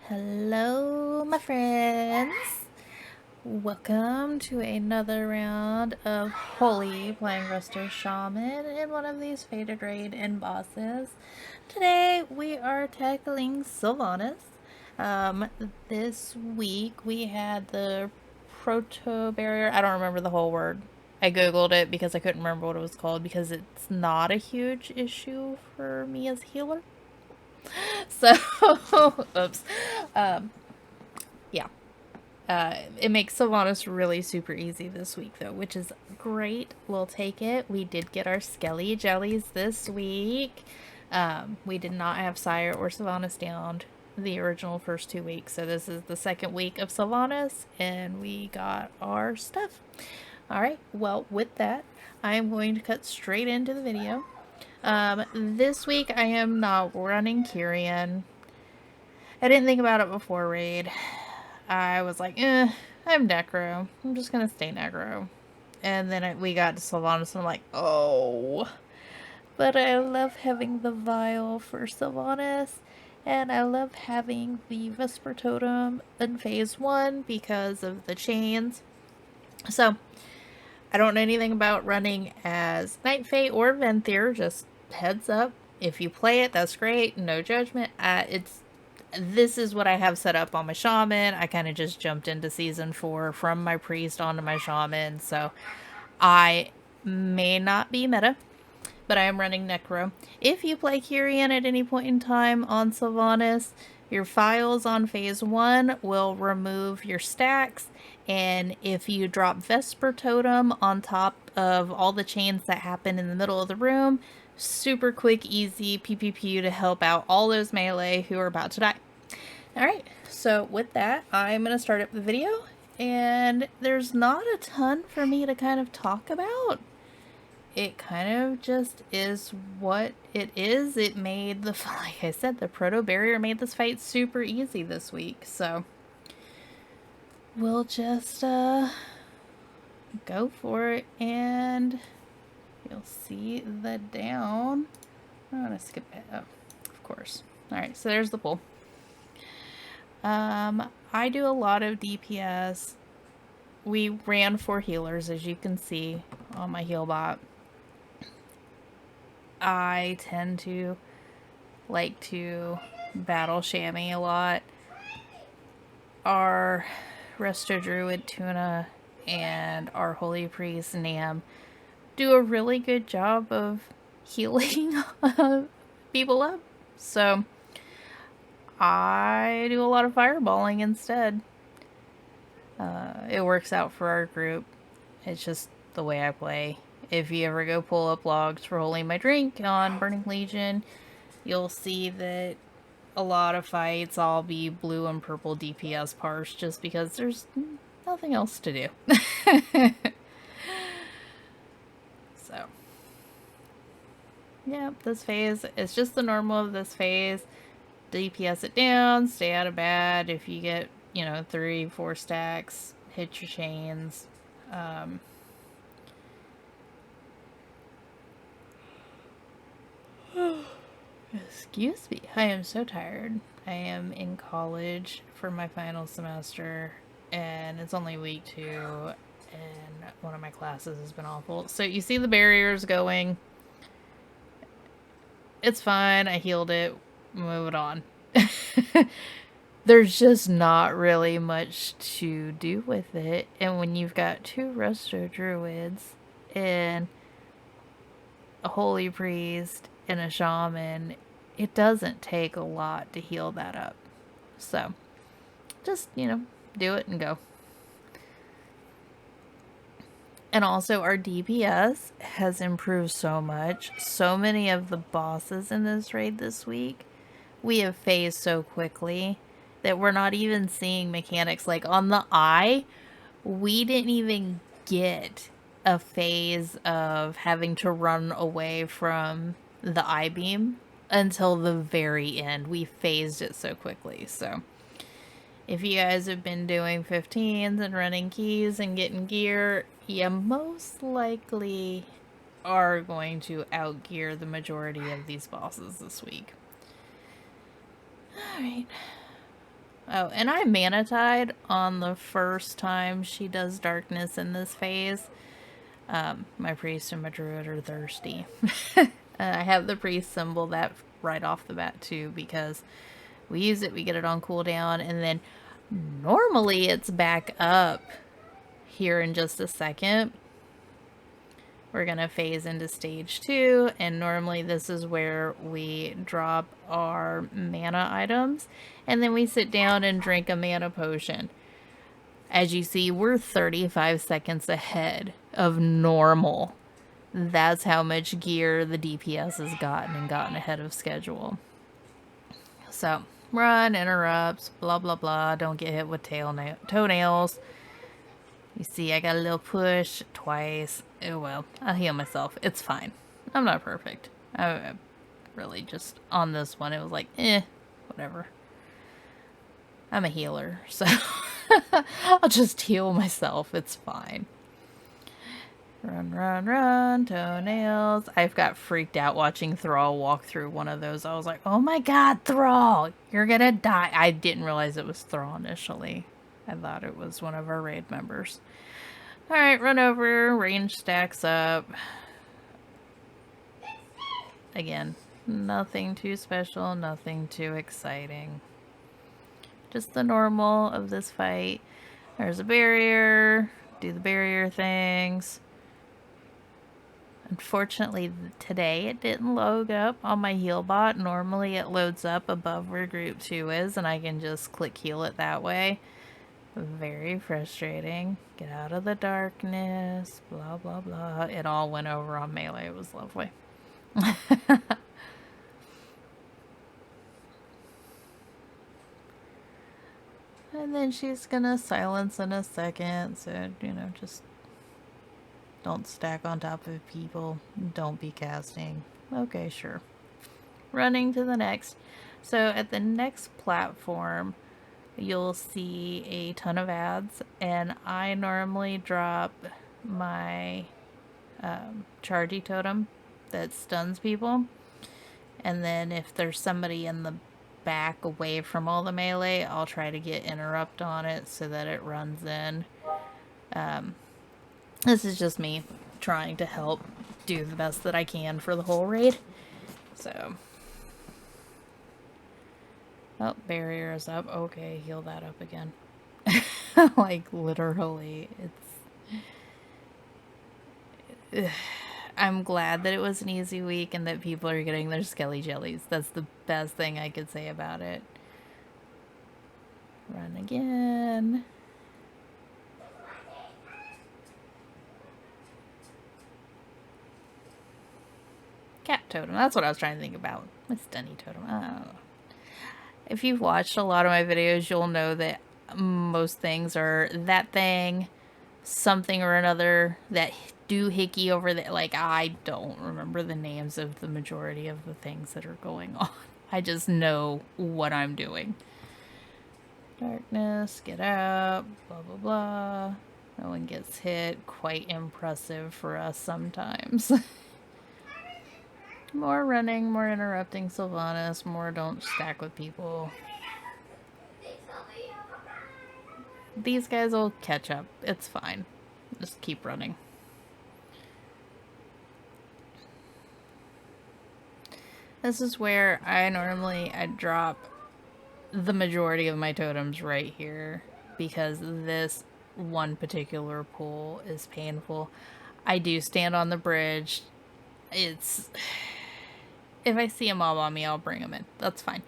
Hello, my friends. Welcome to another round of Holy playing Resto Shaman in one of these Fated Raid end bosses. Today we are tackling Sylvanas. This week we had the Proto barrier. I don't remember the whole word. I googled it because I couldn't remember what it was called because it's not a huge issue for me as a healer. So, oops. Yeah. It makes Sylvanas really super easy this week, though, which is great. We'll take it. We did get our Skelly jellies this week. We did not have Sire or Sylvanas down the original first 2 weeks, so this is the second week of Sylvanas, and we got our stuff. Alright, well, with that, I am going to cut straight into the video. This week I am not running Kyrian. I didn't think about it before raid. I was like, I'm Necro. I'm just gonna stay Necro. And then we got to Sylvanas and I'm like, oh. But I love having the vial for Sylvanas. And I love having the Vesper Totem in phase 1 because of the chains. So, I don't know anything about running as Night Fate or Venthyr, just heads up. If you play it, that's great. No judgment. This is what I have set up on my Shaman. I kind of just jumped into Season 4 from my Priest onto my Shaman, so I may not be meta, but I am running Necro. If you play Kyrian at any point in time on Sylvanas, your files on phase 1 will remove your stacks, and if you drop Vesper Totem on top of all the chains that happen in the middle of the room, super quick, easy PPP to help out all those melee who are about to die. Alright, so with that, I'm going to start up the video, and there's not a ton for me to kind of talk about. It kind of just is what it is. It made like I said, the Proto barrier made this fight super easy this week, so we'll just go for it, and you'll see the down. I'm gonna skip it up, of course. Alright, so there's the pull. I do a lot of DPS. We ran 4 healers, as you can see on my heal bot. I tend to like to battle Shammy a lot. Our Resto Druid Tuna and our Holy Priest Nam do a really good job of healing people up. So I do a lot of fireballing instead. It works out for our group. It's just the way I play. If you ever go pull up logs for Holy My Drink on Burning Legion, you'll see that a lot of fights I'll be blue and purple DPS parse just because there's nothing else to do. So, yeah, this phase, it's just the normal of this phase. DPS it down, stay out of bad. If you get, 3-4 stacks, hit your chains. Excuse me, I am so tired. I am in college for my final semester, and it's only week 2, and one of my classes has been awful. So you see the barriers going. It's fine, I healed it, move it on. There's just not really much to do with it, and when you've got 2 Resto Druids and a Holy Priest and a Shaman, it doesn't take a lot to heal that up. So, just, do it and go. And also, our DPS has improved so much. So many of the bosses in this raid this week, we have phased so quickly that we're not even seeing mechanics. Like, on the eye, we didn't even get a phase of having to run away from the eye beam until the very end. We phased it so quickly. So if you guys have been doing 15s and running keys and getting gear, you most likely are going to outgear the majority of these bosses this week. Alright. Oh, and I mana tied on the first time she does darkness in this phase. My priest and my druid are thirsty. I have the priest symbol that right off the bat too, because we use it, we get it on cooldown, and then normally it's back up here in just a second. We're gonna phase into stage 2, and normally this is where we drop our mana items, and then we sit down and drink a mana potion. As you see, we're 35 seconds ahead of normal. That's how much gear the DPS has gotten and gotten ahead of schedule. So, run, interrupts, blah blah blah, don't get hit with toenails. You see, I got a little push twice. Oh well, I'll heal myself. It's fine. I'm not perfect. I really just, on this one, it was like, whatever. I'm a healer, so I'll just heal myself. It's fine. Run, run, run, toenails. I've got freaked out watching Thrall walk through one of those. I was like, oh my god, Thrall, you're gonna die. I didn't realize it was Thrall initially. I thought it was one of our raid members. Alright, run over, range stacks up. Again, nothing too special, nothing too exciting. Just the normal of this fight. There's a barrier, do the barrier things. Unfortunately, today it didn't load up on my heal bot. Normally it loads up above where group 2 is, and I can just click heal it that way. Very frustrating. Get out of the darkness, blah blah blah. It all went over on melee. It was lovely. And then she's gonna silence in a second, so, you know, just don't stack on top of people. Don't be casting. Okay, sure. Running to the next. So at the next platform, you'll see a ton of ads, and I normally drop my chargy totem that stuns people, and then if there's somebody in the back away from all the melee, I'll try to get interrupt on it so that it runs in. This is just me trying to help do the best that I can for the whole raid. So, oh, barrier is up. Okay, heal that up again. Like, literally, it's... I'm glad that it was an easy week and that people are getting their Skelly jellies. That's the best thing I could say about it. Run again. Cat totem. That's what I was trying to think about. My stunny totem. I don't know. If you've watched a lot of my videos, you'll know that most things are that thing, something or another, that doohickey over there. Like, I don't remember the names of the majority of the things that are going on. I just know what I'm doing. Darkness, get out, blah blah blah. No one gets hit. Quite impressive for us sometimes. More running, more interrupting Sylvanas, more don't stack with people. These guys will catch up. It's fine. Just keep running. This is where I drop the majority of my totems right here, because this one particular pool is painful. I do stand on the bridge. It's... If I see a mob on me, I'll bring them in. That's fine.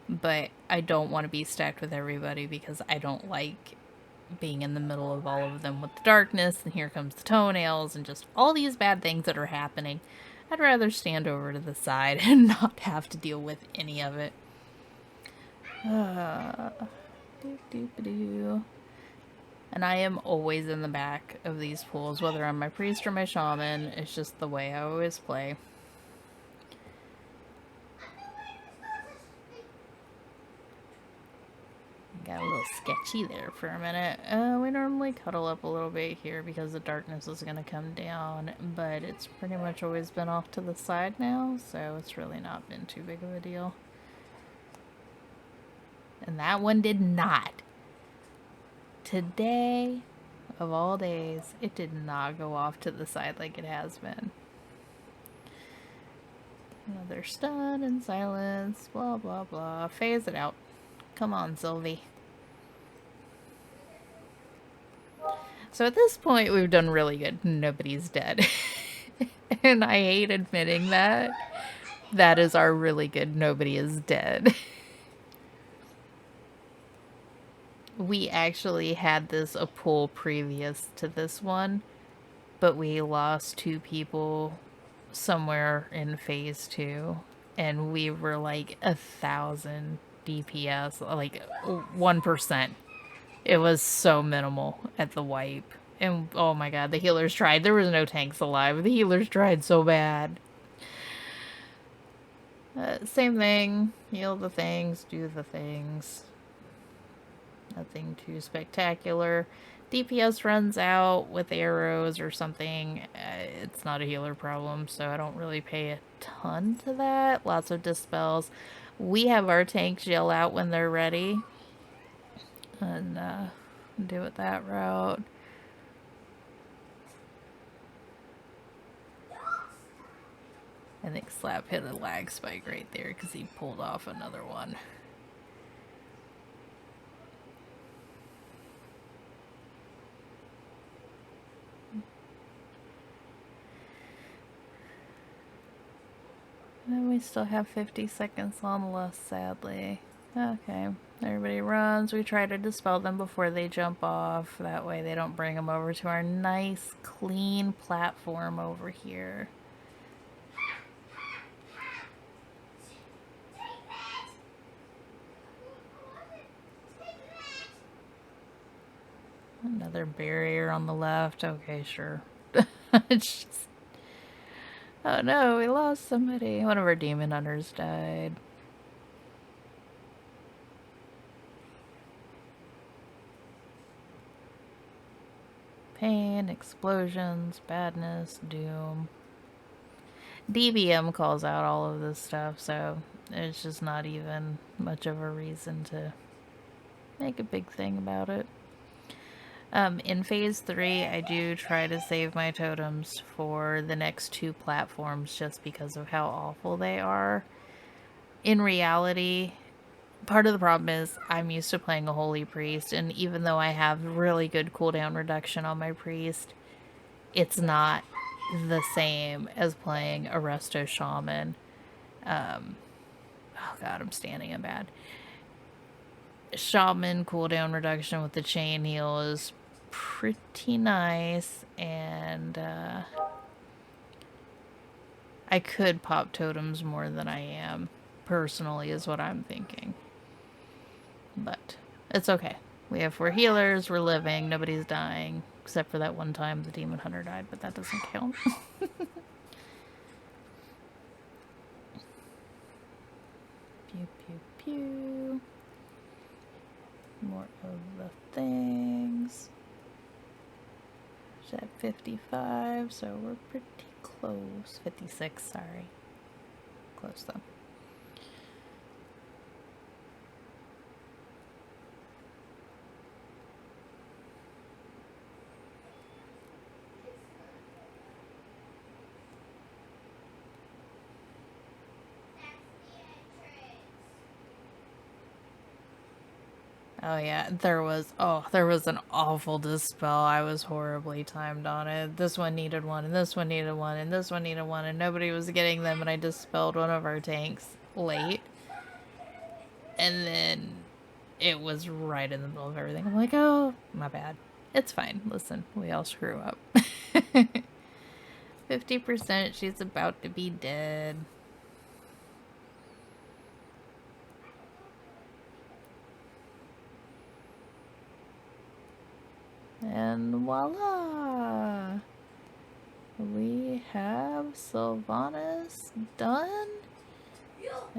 But I don't want to be stacked with everybody because I don't like being in the middle of all of them with the darkness, and here comes the toenails and just all these bad things that are happening. I'd rather stand over to the side and not have to deal with any of it. And I am always in the back of these pools, whether I'm my priest or my shaman. It's just the way I always play. Got a little sketchy there for a minute. We normally cuddle up a little bit here because the darkness is going to come down, but it's pretty much always been off to the side now, so it's really not been too big of a deal. And that one did not. Today, of all days, it did not go off to the side like it has been. Another stun and silence, blah blah blah. Phase it out. Come on, Sylvie. So at this point, we've done really good. Nobody's dead. And I hate admitting that. That is our really good nobody is dead. We actually had this a pool previous to this one, but we lost 2 people somewhere in phase 2, and we were like 1,000 DPS, like 1%. It was so minimal at the wipe. And oh my god, the healers tried. There was no tanks alive. The healers tried so bad. Same thing. Heal the things, do the things. Nothing too spectacular. DPS runs out with arrows or something. It's not a healer problem, so I don't really pay a ton to that. Lots of dispels. We have our tanks yell out when they're ready. And do it that route. I think Slap hit a lag spike right there because he pulled off another one. And we still have 50 seconds on left, sadly. Okay, everybody runs. We try to dispel them before they jump off. That way they don't bring them over to our nice, clean platform over here. Another barrier on the left. Okay, sure. It's just... Oh no, we lost somebody. One of our demon hunters died. Pain, explosions, badness, doom. DBM calls out all of this stuff, so it's just not even much of a reason to make a big thing about it. In phase 3, I do try to save my totems for the next 2 platforms just because of how awful they are. In reality, part of the problem is I'm used to playing a Holy Priest, and even though I have really good cooldown reduction on my Priest, it's not the same as playing a Resto Shaman. Oh god, I'm standing in bad. Shaman cooldown reduction with the chain heal is pretty nice, and I could pop totems more than I am, personally, is what I'm thinking. But it's okay. We have 4 healers, we're living, nobody's dying, except for that one time the demon hunter died, but that doesn't count. Pew pew pew. More of the things. It's at 55, so we're pretty close. 56, sorry. Close though. Oh yeah, there was an awful dispel. I was horribly timed on it. This one needed one, and this one needed one, and this one needed one, and nobody was getting them, and I dispelled one of our tanks late. And then it was right in the middle of everything. I'm like, oh, my bad. It's fine. Listen, we all screw up. 50%, she's about to be dead. And voila! We have Sylvanas done.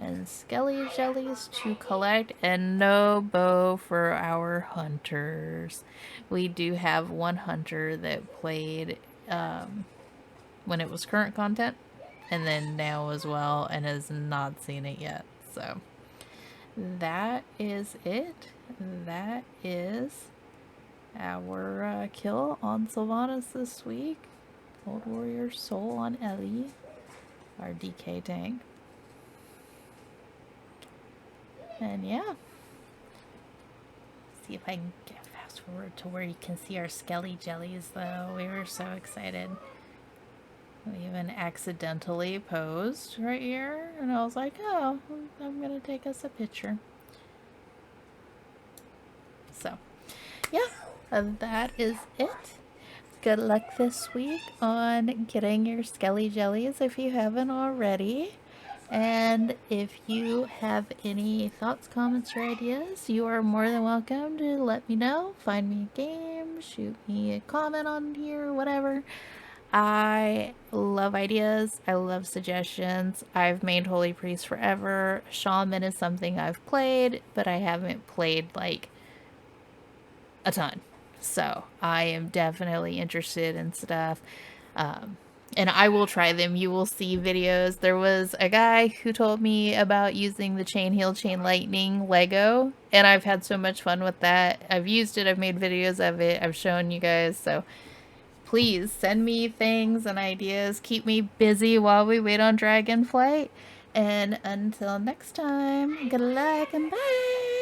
And Skelly jellies to collect, and no bow for our hunters. We do have one hunter that played when it was current content, and then now as well, and has not seen it yet. So that is it. That is our kill on Sylvanas this week. Old Warrior Soul on Ellie, our DK tank. And yeah. See if I can get fast forward to where you can see our Skelly jellies though. We were so excited. We even accidentally posed right here, and I was like, oh, I'm gonna take us a picture. So, yeah, that is it. Good luck this week on getting your Skelly jellies if you haven't already. And if you have any thoughts, comments, or ideas, you are more than welcome to let me know. Find me a game, shoot me a comment on here, whatever. I love ideas. I love suggestions. I've made Holy Priest forever. Shaman is something I've played, but I haven't played like a ton. So I am definitely interested in stuff. And I will try them. You will see videos. There was a guy who told me about using the Chain Heal Chain Lightning Lego, and I've had so much fun with that. I've used it. I've made videos of it. I've shown you guys. So please send me things and ideas. Keep me busy while we wait on Dragonflight. And until next time, good luck and bye!